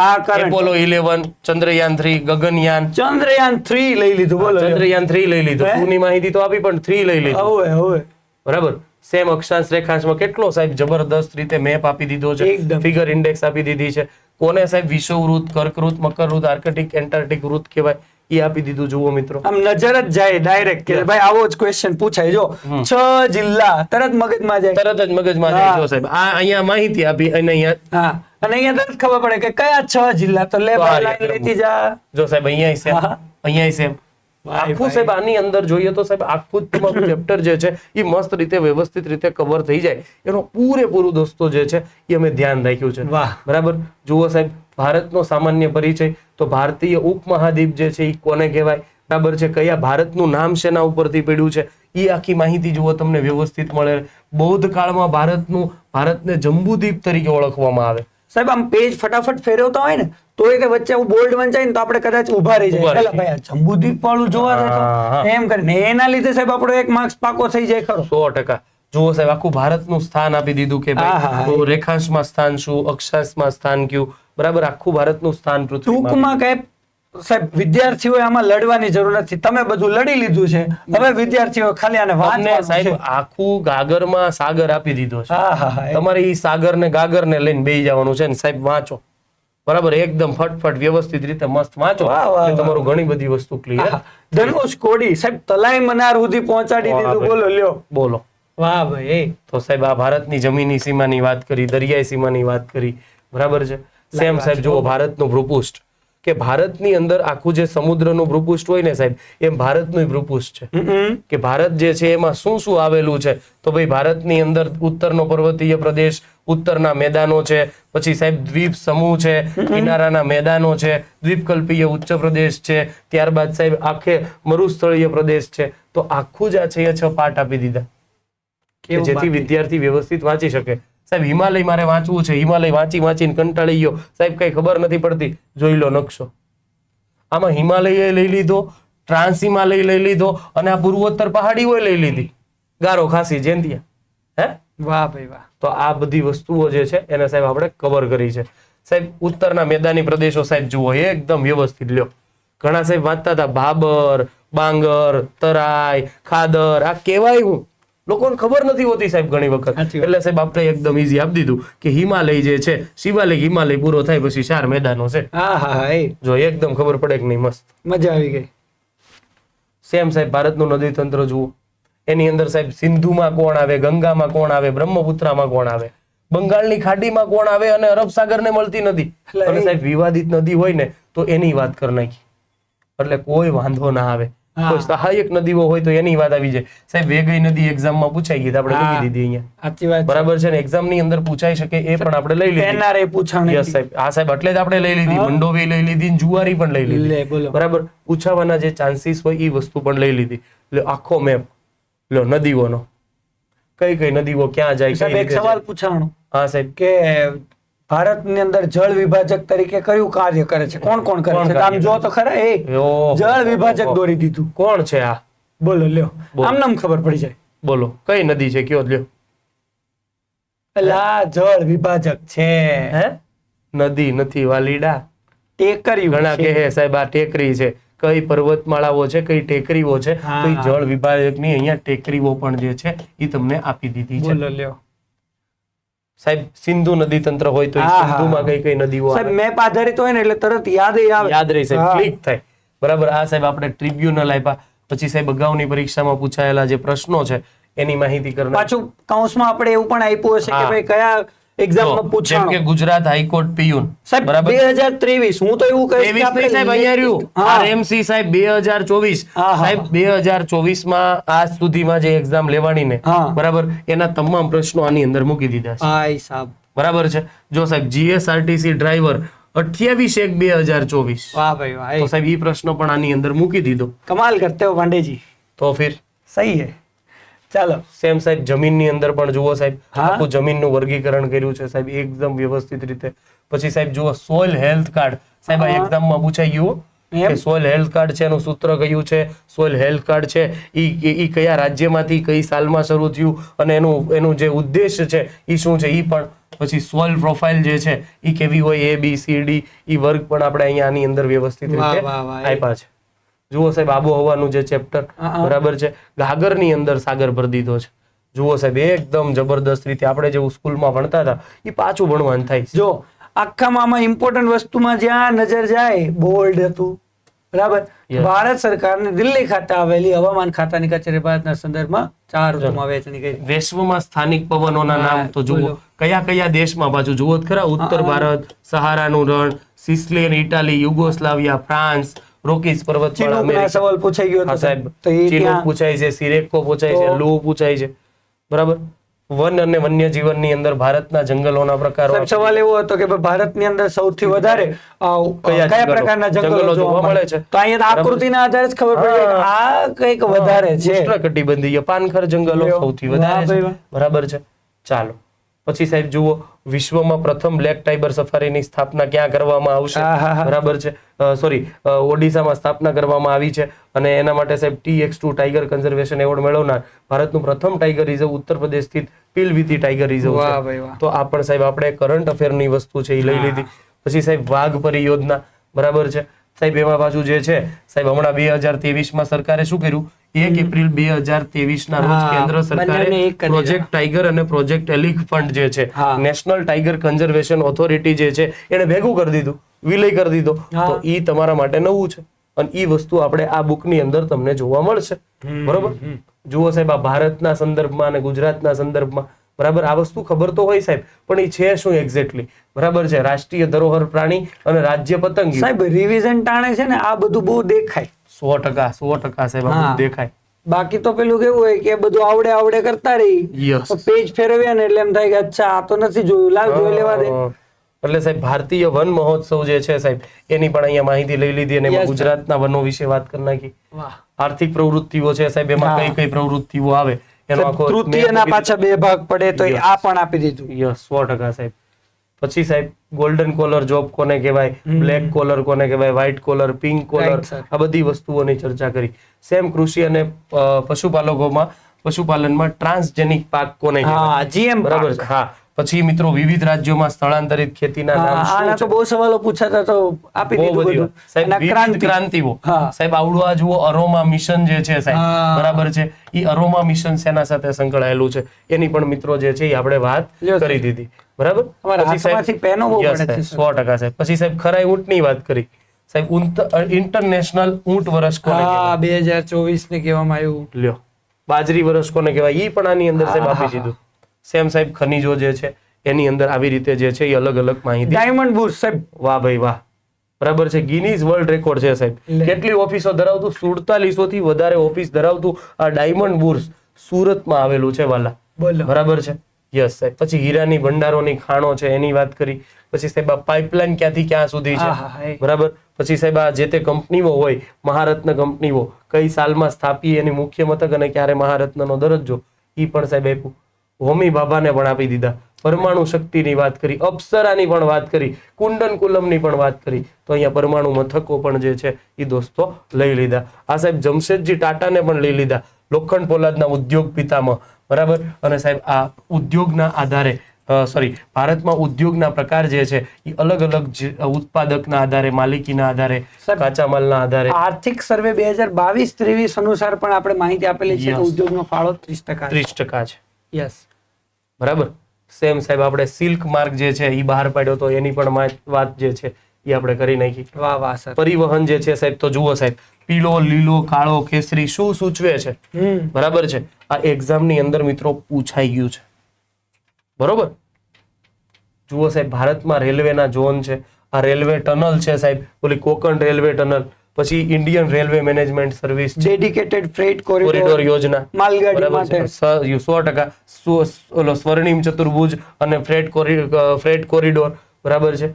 એપોલો 11, ચંદ્રયાન 3, ગગનયાન, ચંદ્રયાન 3 લઈ લીધું. બોલો, ચંદ્રયાન 3 લઈ લીધું. 2 ની માહિતી તો આપી પણ 3 લઈ લીધું. હવે હવે બરાબર. સેમ અક્ષાંશ રેખાંશમાં કેટલો સાહેબ જબરદસ્ત રીતે મેપ આપી દીધો છે, ફિગર ઇન્ડેક્સ આપી દીધી છે. કોને સાહેબ વિષુવવૃત્ત, કર્કવૃત્ત, મકરવૃત્ત, આર્કટિક, એન્ટાર્કટિક વૃત્ત કહેવાય એ આપી દીધું. જુઓ મિત્રો, આમ નજર જ જાય ડાયરેક્ટ કે ભાઈ આવો જ ક્વેશ્ચન પૂછાય. જો 6 જિલ્લા તરત મગજમાં જાય, તરત જ મગજમાં જાય. જો સાહેબ આ અહીંયા માહિતી આપી અને અહીંયા હા, અને અહીંયા તરત ખબર પડે કે કયા 6 જિલ્લા. તો લે ભાઈ લાઈન લેતી જા. જો સાહેબ અહીંયા સેમ, અહીંયા સેમ. આખું સાહેબ આની અંદર જોઈએ તો સાહેબ આખું જ તમારું ચેપ્ટર જે છે એ મસ્ત રીતે વ્યવસ્થિત રીતે કવર થઈ જાય એનો પૂરેપૂરું દોસ્તો જે છે એ અમે ધ્યાન રાખ્યું છે. બરાબર. જુઓ સાહેબ ભારતનો સામાન્ય પરિચય તો ભારતીય ઉપમહાદ્વીપ જે છે એ કોને કહેવાય, બરાબર છે, કયા ભારતનું નામ શેના ઉપરથી પડ્યું છે એ આખી માહિતી જુઓ તમને વ્યવસ્થિત મળે. બૌદ્ધ કાળમાં ભારતને જંબુદ્વીપ તરીકે ઓળખવામાં આવે. સાહેબ આમ પેજ ફટાફટ ફેરવતા હોય ને તો એ વચ્ચે બોલ્ડ વંચાય ને તો આપણે કદાચ ઉભા રહી જાય. એટલે ભાઈ આ જંબુદ્વીપ વાળું જોવા જતો એમ કરીને એના લીધે સાહેબ આપણો એક માર્ક્સ પાકો થઈ જાય ખરો. 100%. જુઓ સાહેબ આખું ભારતનું સ્થાન આપી દીધું કે ભાઈ રેખાંશમાં સ્થાન શું, અક્ષાંશમાં સ્થાન કયું, બરાબર, આખું ભારતનું સ્થાન પૃથ્વીમાં. ટૂંકમાં કઈ સાહેબ વિદ્યાર્થીઓએ આમાં લડવાની જરૂર નથી. તમે બધું લડી લીધું છે. હવે વિદ્યાર્થીઓ ખાલી આને વાંચવાનું. સાહેબ આખું ગાગરમાં સાગર આપી દીધો છે. તમારે ઈ સાગર ને ગાગર ને લઈને બેસી જવાનું છે ને સાહેબ વાંચો. બરાબર, એકદમ ફટફટ વ્યવસ્થિત રીતે મસ્ત વાંચો. તમારું ઘણી બધી વસ્તુ ક્લિયર. ધનુષ કોડી સાહેબ તલાઈ મનાર સુધી પહોંચાડી દીધું. બોલો લ્યો, બોલો. વાહ ભાઈ. તો સાહેબ આ ભારતની જમીની સીમાની વાત કરી, દરિયાઈ સીમાની વાત કરી, બરાબર છે. સેમ સાહેબ જુઓ ભારતનું ભૂપૃષ્ઠ કે ભારતની અંદર આખું જે સમુદ્રનું ભૂપૃષ્ઠ હોય ને સાહેબ એમ ભારતનું ભૂપૃષ્ઠ છે કે ભારત જે છે એમાં શું શું આવેલું છે તો ભાઈ ભારતની અંદર ઉત્તરનો પર્વતીય પ્રદેશ, ઉત્તરના મેદાનો છે, પછી સાહેબ દ્વીપ સમૂહ છે, કિનારાના મેદાનો છે, દ્વીપકલ્પીય ઉચ્ચ પ્રદેશ છે, ત્યારબાદ સાહેબ આખે મરુસ્થળીય પ્રદેશ છે. તો આખું જ આ છે એ 6 પાઠ આપી દીધા કે જેથી વિદ્યાર્થી વ્યવસ્થિત વાંચી શકે. સાહેબ હિમાલય મારે વાંચવું છે, હિમાલય વાંચીને કંટાળી ગયો સાહેબ, કઈ ખબર નથી પડતી, જોઈ લો નકશો. આમાં હિમાલય લઈ લીધો, ટ્રાન્સ હિમાલય લઈ લીધો અને આ પૂર્વોત્તર પહાડીઓ લઈ લીધી, ગારો ખાસી જેન્તિયા. હે વાહ ભાઈ વાહ. તો આ બધી વસ્તુઓ જે છે એને સાહેબ આપણે કવર કરી છે. સાહેબ ઉત્તરના મેદાની પ્રદેશો સાહેબ જુઓ એકદમ વ્યવસ્થિત લ્યો. ઘણા સાહેબ વાંચતા હતા બાબર, બાંગર, તરાઈ, ખાદર, આ કેવાય હું લોકોને ખબર નથી હોતી સાહેબ ઘણી વખત. એટલે સાહેબ આપણે એકદમ ઈઝી આપી દીધું કે હિમાલય જે છે શિવાલય, હિમાલય પૂરો થાય પછી 4 મેદાનો છે. જો એકદમ ખબર પડે કે નહીં, મસ્ત મજા આવી ગઈ. સેમ સાહેબ ભારતનું નદી તંત્ર જુઓ. એની અંદર સાહેબ સિંધુમાં કોણ આવે, ગંગામાં કોણ આવે, બ્રહ્મપુત્રામાં કોણ આવે, બંગાળની ખાડીમાં કોણ આવે અને અરબ સાગરને મળતી નદી. અને સાહેબ વિવાદિત નદી હોય ને તો એની વાત કરી નાખી એટલે કોઈ વાંધો ના આવે. હા. કોઈ સહાયક નદીઓ હોય તો એની વાત આવી જાય. સાહેબ વેગઈ નદી એક્ઝામમાં પૂછાઈ ગઈ તો આપણે હા. મૂકી દીધી અહીંયા. સાચી વાત છે. બરાબર છે ને, એક્ઝામ ની અંદર પૂછાઈ શકે એ પણ આપણે લઈ લીધી. NRA પૂછાણી યસ સાહેબ, હા સાહેબ, એટલે જ આપણે લઈ લીધી. હા. મંડોવી લઈ લીધી, ને જુવારી પણ લઈ લીધી. લે બોલો. બરાબર, પૂછાવાના જે ચાન્સીસ હોય એ વસ્તુ પણ લઈ લીધી. લ્યો આખો મેપ લ્યો નદીઓનો, કઈ કઈ નદીઓ ક્યાં જાય, કઈ સાહેબ એક રીતે સવાલ જાય. પૂછાણું હા સાહેબ, કે ભારતની અંદર જળ વિભાજક તરીકે કયું કાર્ય કરે છે, કોણ કોણ કરે કોણ છે? તો આમ કાર્ય જો તો ખરા એ ઓહો. જળ વિભાજક દોરી દીધું. કોણ છે આ? બોલો લ્યો, બોલો. આમ નામ ખબર પડી જાય. બોલો કઈ નદી છે, કયો લ્યો. અલા જળ વિભાજક છે, હે નદી નથી વાલીડા. ટેકરીઓ ઘણા છે. કહે સાહેબ આ ટેકરી છે, કઈ પર્વતમાળાઓ છે, કઈ ટેકરીઓ છે, હા. કઈ જળ વિભાજકની અહીંયા ટેકરીઓ પણ જે છે એ તમને આપી દીધી છે. બોલો લ્યો. સાહેબ સિંધુ નદી તંત્ર હોય તો એ હા, હા. સિંધુમાં કઈ કઈ નદીઓ સાહેબ આવે? મેપ આધારિત હોય ને એટલે તરત યાદ આવે. યાદ રહી સાહેબ, હા. ક્લિક થાય. બરાબર, આ સાહેબ આપણે ટ્રિબ્યુનલ આપ્યા, પછી સાહેબ અગાઉની પરીક્ષામાં પૂછાયેલા જે પ્રશ્નો છે એની માહિતી કરનાર. પાછું કૌંસમાં આપણે એવું પણ આપ્યું હશે કે હા. ભાઈ કયા એક્ઝામમાં જેમ કે પૂછાણું. ગુજરાત હાઈકોર્ટ પિયુન સાહેબ બરાબર 2023 હું તો એવું કહીશ કે 23 આપણે ની સાહેબ અહીંયા રહ્યું. હા. RMC સાહેબ 2024 હા, હા. સાહેબ 2024 માં આજ સુધીમાં જે એક્ઝામ લેવાની ને હા. બરાબર એના તમામ પ્રશ્નો આની અંદર મૂકી દીધા છે. ભાઈ સાહેબ બરાબર છે. જો સાહેબ GSRTC ડ્રાઈવર 28/1/2024 વાહ ભાઈ વાહ તો સાહેબ એ પ્રશ્ન પણ આની અંદર મૂકી દીધો. કમાલ કરતે હો પાંડેજી. તો ફિર સહી હે. ચાલો સેમ સાહેબ જમીનની અંદર પણ જુઓ સાહેબ, હા. આખું જમીનનું વર્ગીકરણ કર્યું છે સાહેબ એકદમ વ્યવસ્થિત રીતે. પછી સાહેબ જુઓ સોઇલ હેલ્થ કાર્ડ સાહેબ આ હા. એક્ઝામમાં પૂછાઈ ગયું એમ? કે સોઇલ હેલ્થ કાર્ડ છે એનું સૂત્ર કયું છે, સોઇલ હેલ્થ કાર્ડ છે ઈ કયા રાજ્યમાંથી કઈ સાલમાં શરૂ થયું અને એનું જે ઉદ્દેશ છે ઈ શું છે ઈ પણ. પછી સોઇલ પ્રોફાઇલ જે છે ઈ કેવી હોય, ABCD ઈ વર્ગ પણ આપણે અહીંયા આની અંદર વ્યવસ્થિત વાહ, રીતે વાહ, વાહ. આપ્યા છે. જુઓ સાહેબ આબોહવાનું જે ચેપ્ટર હા. બરાબર છે, ગાગરની અંદર સાગર ભરી દીધો છે. જુઓ સાહેબ એકદમ જબરદસ્ત રીતે આપણે જેવું સ્કૂલમાં ભણતા હતા એ પાછું ભણવાનું થાય છે. જો આખામાં આમાં ઇમ્પોર્ટન્ટ વસ્તુમાં જ્યાં નજર જાય બોલ્ડ હતું બરાબર. Yes. ભારત સરકારની દિલ્હી ખાતે આવેલી હવામાન ખાતાની કચેરી ભારતના સંદર્ભમાં 4 ઋતુમાં વહેંચણી કરી. વિશ્વમાં સ્થાનિક પવનોના હા, નામ તો જુઓ બોલો. કયા કયા દેશમાં પાછું જુઓ તો ખરા. ઉત્તર હા. ભારત, સહારાનું રણ, Sicilian Italy, Yugoslavia, France, Rockies પર્વતમાળા ચિનૂકના અમેરિકા. સવાલ પૂછાઈ ગયો હા હતો સાહેબ, તો એ ચિનૂક ત્યાં પૂછાય છે, સિરેકો પૂછાય છે, તો- લૂ પૂછાય છે. બરાબર. વન અને વન્ય જીવનની અંદર ભારતના જંગલોના પ્રકારો સાહેબ સવાલ એવો હતો કે ભાઈ ભારતની અંદર સૌથી વધારે કયા કયા જંગલો? પ્રકારના જંગલો જંગલો જોવા મળે છે? તો અહીંયા બરાબર. આકૃતિના આધારે જ ખબર પડી જાય કે આ કંઈક વધારે છે. ઉષ્ણકટિબંધીય પાનખર જંગલો લ્યો. સૌથી વાહ વધારે ભાઈ છે. વાહ. બરાબર છે. ચાલો પછી સાહેબ જુઓ વિશ્વમાં પ્રથમ બ્લેક ટાઈગર સફારીની સ્થાપના ક્યાં કરવામાં આવશે? હા, હા, હા. બરાબર છે. સોરી, ઓડિશામાં સ્થાપના કરવામાં આવી છે અને એના માટે સાહેબ TX2 ટાઈગર કન્ઝર્વેશન એવોર્ડ મેળવનાર ભારતનું પ્રથમ ટાઈગર રિઝર્વ ઉત્તર પ્રદેશ સ્થિત પીલવીતી ટાઈગર રિઝર્વ વાહ છે. ભાઈ વાહ. તો આ પણ સાહેબ આપણે કરંટ અફેરની વસ્તુ છે એ લઈ હા. લીધી. પછી સાહેબ વાઘ પરિયોજના બરાબર છે સાહેબ. એમાં પાછું જે છે સાહેબ હમણાં 2023 માં સરકારે શું કર્યું? 1 એપ્રિલ 2023 ના રોજ હા, કેન્દ્ર બંનેને સરકારે એક કરી પ્રોજેક્ટ ટાઈગર અને પ્રોજેક્ટ એલિફન્ટ જે છે હા. નેશનલ ટાઈગર કન્ઝર્વેશન ઓથોરિટી જે છે એને ભેગું કરી દીધું, વિલય કરી દીધો. હા. તો ઈ તમારા માટે નવું છે અને ઈ વસ્તુ આપણે આ બુકની અંદર તમને જોવા મળશે. બરોબર. જુઓ સાહેબ આ ભારતના સંદર્ભમાં અને ગુજરાતના સંદર્ભમાં બરાબર આ વસ્તુ ખબર તો હોય સાહેબ પણ એ છે શું એક્ઝેક્ટલી? બરાબર છે. રાષ્ટ્રીય ધરોહર પ્રાણી અને રાજ્ય પતંગિયું. સાહેબ રિવિઝન ટાણે છે ને આ બધું બહુ દેખાય. 100% સાહેબ આ હા. બધું દેખાય. બાકી તો પેલું કેવું હોય કે બધું આવડે કરતા રહી Yes. પેજ ફેરવ્યા ને એટલે એમ થાય કે અચ્છા આ તો નથી જોયું, લાવ જોઈ લેવા દે. એટલે સાહેબ ભારતીય વન મહોત્સવ જે છે સાહેબ એની પણ અહીંયા માહિતી લઈ લીધી અને એમાં Yes, sir. ગુજરાતના વનો વિશે વાત કરી નાખી. વાહ. આર્થિક પ્રવૃત્તિઓ છે સાહેબ એમાં હા. કઈ કઈ પ્રવૃત્તિઓ આવે એનો આખો તૃતીયના પાછા 2 ભાગ પડે તો Yes. આ પણ આપી દીધું. યસ 100% સાહેબ. પછી સાહેબ ગોલ્ડન કોલર જોબ કોને કહેવાય, બ્લેક કોલર કોને કહેવાય, white collar, pink collar, Right, sir. આ બધી વસ્તુઓની ચર્ચા કરી. સેમ કૃષિ અને પશુપાલનમાં ટ્રાન્સજેનિક પાક કોને કહેવાય? હા GM બરાબર છે. હા. પછી મિત્રો વિવિધ રાજ્યોમાં સ્થળાંતરિત ખેતીના નામ આના શું તો છે? બહુ સવાલો પૂછાતા તો આપી બહુ દીધું બધી બધું. વાત. સાહેબ અને વિવિધ ક્રાંતિઓ હા. સાહેબ આવડું આ જુઓ અરોમા મિશન જે છે સાહેબ હા. બરાબર છે ઈ અરોમા મિશન શેના સાથે સંકળાયેલું છે એની પણ મિત્રો જે છે ઈ આપણે વાત લ્યો કરી દીધી. બરાબર. તમારા પછી સાહેબ હાથમાંથી પેનો બહુ Yes, પડે છે, સાહેબ, 100% સાહેબ. પછી સાહેબ ખરાઈ ઊંટની વાત કરી સાહેબ. ઇન્ટરનેશનલ ઊંટ વર્ષ કોને હા કહેવાય? 2024 ને કહેવામાં આવ્યું. લ્યો બાજરી વર્ષ કોને કહેવાય? ઈ પણ આની અંદર સાહેબ હા, આપી હા, દીધું. સેમ સાહેબ ખનીજો જે છે એની અંદર આવી રીતે જે છે એ અલગ અલગ માહિતી. ડાયમંડ બુશ સાહેબ વાહ ભાઈ વાહ. બરાબર છે. ગિનીઝ વર્લ્ડ રેકોર્ડ છે સાહેબ. લે. કેટલી ઓફિસો ધરાવતું? 4700 થી વધારે ઓફિસ ધરાવતું આ ડાયમંડ બુર્સ સુરતમાં આવેલું છે વાલા. બોલો. બરાબર છે. યસ સાહેબ. પછી હીરાની ભંડારોની ખાણો છે એની વાત કરી. પછી સાહેબ આ પાઇપલાઇન ક્યાંથી ક્યાં સુધી છે. આહા, બરાબર. પછી સાહેબ આ જે તે કંપનીઓ હોય મહારત્ન કંપનીઓ કઈ સાલમાં સ્થાપી, એની મુખ્ય મથક અને ક્યારે મહારત્નનો દરજ્જો, ઈ પણ સાહેબ આપ્યું. હોમી ભાભાને પણ આપી દીધા. પરમાણુ શક્તિની વાત કરી, અપ્સરાની પણ વાત કરી, કુંડન કુલમની પણ વાત કરી. તો અહીંયા પરમાણુ મથકો પણ જે છે એ દોસ્તો લઈ લીધા. આ સાહેબ જમશેદજી ટાટાને પણ લઈ લીધા, લોખંડ પોલાદના ઉદ્યોગ પિતામહ. બરાબર. અને સાહેબ આ ઉદ્યોગના આધારે ભારતમાં ઉદ્યોગના પ્રકાર જે છે એ અલગ અલગ ઉત્પાદકના આધારે, માલિકીના આધારે, કાચા માલના આધારે. આર્થિક સર્વે 2022-23 અનુસાર પણ આપણે માહિતી આપેલી છે કે ઉદ્યોગનો ફાળો 30% છે. યસ. બરાબર. સેમ સાહેબ આપણે સિલ્ક માર્ગ જે છે એ બહાર પાડ્યો તો એની પણ વાત જે છે એ આપણે કરી નાખી. વાહ વાહ સર. પરિવહન જે છે સાહેબ, તો જુઓ સાહેબ, પીળો, લીલો, કાળો, કેસરી શું સૂચવે છે? બરાબર છે. આ એક્ઝામની અંદર મિત્રો પૂછાઈ ગયું છે. બરોબર. જુઓ સાહેબ, ભારતમાં રેલવેના ઝોન છે. આ રેલવે ટનલ છે સાહેબ, ઓલી કોકણ રેલવે ટનલ. પછી Indian railway management service, dedicated freight corridor યોજના, માલગાડી માટે 100%. ઓલો સ્વર્ણિમ ચતુર્ભુજ અને ફ્રેટ કોરિડોર. બરાબર છે.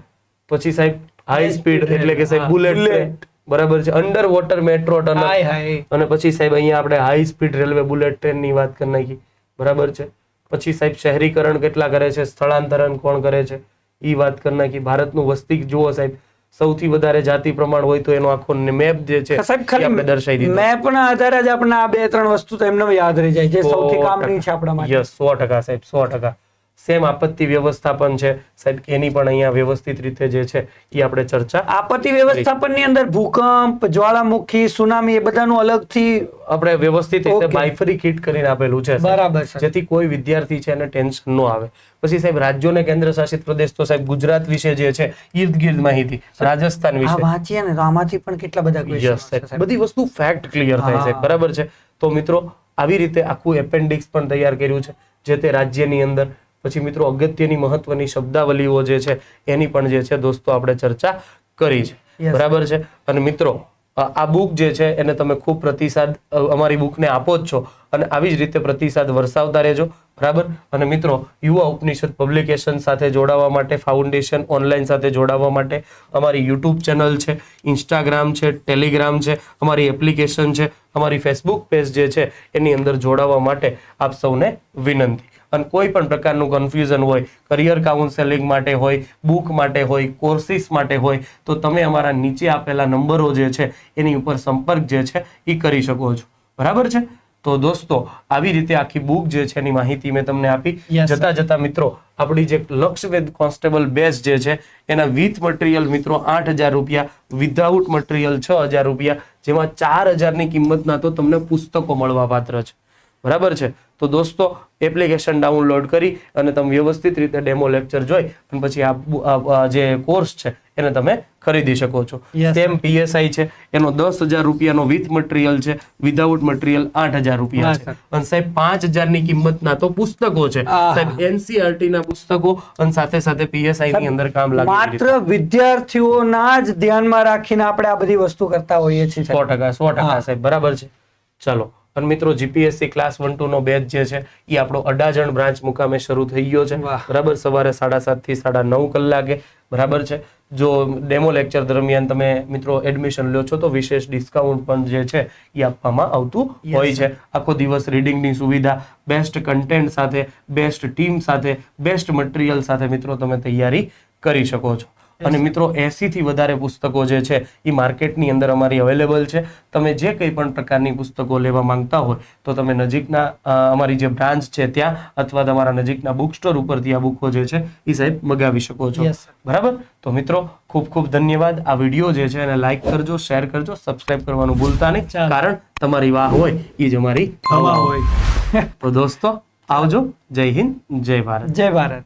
પછી સાહેબ હાઈ સ્પીડ એટલે કે સાહેબ બુલેટ ટ્રેન. બરાબર છે. Under water metro tunnel. અને પછી સાહેબ અહીંયા આપણે હાઈ સ્પીડ રેલવે બુલેટ ટ્રેનની વાત કરી નાખી. બરાબર છે. પછી સાહેબ શહેરીકરણ કેટલા કરે છે, સ્થળાંતરણ કોણ કરે છે, એ વાત કરી નાખી. ભારતનું વસ્તી જુઓ સાહેબ, સૌથી વધારે જાતિ પ્રમાણ હોય તો એનો આખો મેપ જે છે આપણે દર્શાવી દીધો. મેપના આધારે જ આપણે આ 2-3 વસ્તુ તો એમને યાદ રહી જાય, જે સૌથી કામની છે આપણા માટે. યસ, 100% સાહેબ, 100%. સેમ આપત્તિ વ્યવસ્થાપન છે સાહેબ, એની પણ અહીંયા વ્યવસ્થિત રીતે જે છે એ આપણે ચર્ચા. આપત્તિ વ્યવસ્થાપનની અંદર ભૂકંપ, જ્વાળામુખી, સુનામી એ બધાનું અલગથી આપણે વ્યવસ્થિત રીતે બાયફરિકેટ કરીને આપેલું છે. બરાબર છે. જેથી કોઈ વિદ્યાર્થી છે એને ટેન્શન ન આવે. પછી સાહેબ રાજ્યો અને કેન્દ્ર શાસિત પ્રદેશ, તો સાહેબ ગુજરાત વિશે જે છે ઈર્દ ગિર્દ માહિતી, રાજસ્થાન વિશે વાંચીએ ને તો આમાંથી પણ કેટલા બધા યસ સાહેબ, બધી વસ્તુ ફેક્ટ ક્લિયર થાય છે. બરાબર છે. તો મિત્રો આવી રીતે આખું એપેન્ડિક્સ પણ તૈયાર કર્યું છે જે તે રાજ્યની અંદર. પછી મિત્રો અગત્યની મહત્વની શબ્દાવલીઓ જે છે એની પણ જે છે દોસ્તો આપણે ચર્ચા કરી છે. બરાબર છે. અને મિત્રો આ બુક જે છે એને તમે ખૂબ પ્રતિસાદ અમારી બુકને આપો જ છો અને આવી જ રીતે પ્રતિસાદ વરસાવતા રહેજો. બરાબર. અને મિત્રો યુવા ઉપનિષદ પબ્લિકેશન સાથે જોડાવા માટે, ફાઉન્ડેશન ઓનલાઈન સાથે જોડાવા માટે અમારી યુટ્યુબ ચેનલ છે, ઇન્સ્ટાગ્રામ છે, ટેલિગ્રામ છે, અમારી એપ્લિકેશન છે, અમારી ફેસબુક પેજ જે છે એની અંદર જોડાવા માટે આપ સૌને વિનંતી. અને કોઈ પણ પ્રકારનું કન્ફ્યુઝન હોય, કરિયર કાઉન્સેલિંગ માટે હોય, બુક માટે હોય, કોર્સિસ માટે હોય, તો તમે અમારા નીચે આપેલા નંબરો જે છે એની ઉપર સંપર્ક જે છે એ કરી શકો છો. બરાબર છે. તો દોસ્તો આવી રીતે આખી બુક જે છે એની માહિતી મેં તમને આપી. જતા મિત્રો આપણી જે લક્ષ્યવેધ કોન્સ્ટેબલ બેચ જે છે એના વિથ મટીરિયલ મિત્રો 8,000 રૂપિયા, વિધાઉટ મટીરિયલ 6,000 રૂપિયા, જેમાં 4,000 ની કિંમતના તો તમને પુસ્તકો મળવા પાત્ર છે. બરાબર છે. તો દોસ્તો એપ્લિકેશન ડાઉનલોડ કરી અને તમે વ્યવસ્થિત રીતે ડેમો લેક્ચર જોઈ અને પછી આ જે કોર્સ છે એને તમે ખરીદી શકો છો. સેમ પીએસઆઈ છે, એનો 10,000 રૂપિયાનો વિથ મટીરિયલ છે, વિધાઉટ મટીરિયલ 8,000 રૂપિયા છે. અને સાહેબ 5,000 ની કિંમતના તો પુસ્તકો છે સાહેબ, એનસીઆરટી ના પુસ્તકો અને સાથે સાથે પીએસઆઈ ની અંદર કામ લાગે. માત્ર વિદ્યાર્થીઓના જ ધ્યાનમાં રાખીને આપણે આ બધી વસ્તુ કરતા હોઈએ છીએ. 100% સાહેબ. બરાબર છે. ચાલો. અને મિત્રો જીપીએસસી ક્લાસ 1-2 નો બેચ જે છે એ આપણો અડાજણ બ્રાન્ચ મુકામે શરૂ થઈ ગયો છે. બરાબર. સવારે 7:30 થી 9:30 કલાકે. બરાબર છે. જો ડેમો લેક્ચર દરમિયાન તમે મિત્રો એડમિશન લ્યો છો તો વિશેષ ડિસ્કાઉન્ટ પણ જે છે એ આપવામાં આવતું હોય છે. આખો દિવસ રીડિંગની સુવિધા, બેસ્ટ કન્ટેન્ટ સાથે, બેસ્ટ ટીમ સાથે, બેસ્ટ મટીરિયલ સાથે મિત્રો તમે તૈયારી કરી શકો છો. અને મિત્રો 80 થી વધારે પુસ્તકો જે છે એ માર્કેટની અંદર અમારી અવેલેબલ છે. તમે જે કંઈ પણ પ્રકારની પુસ્તકો લેવા માંગતા હોય તો તમે નજીકના અમારી જે બ્રાન્ચ છે ત્યાં અથવા તમારા નજીકના બુક સ્ટોર ઉપરથી આ બુકો જે છે એ સાહેબ મગાવી શકો છો. બરાબર. તો મિત્રો ખૂબ ખૂબ ધન્યવાદ. આ વિડીયો જે છે એને લાઈક કરજો, શેર કરજો, સબસ્ક્રાઇબ કરવાનું ભૂલતા નહીં, કારણ તમારી વાહ હોય એ જ અમારી હવા હોય. તો દોસ્તો આવજો. જય હિન્દ, જય ભારત. જય ભારત.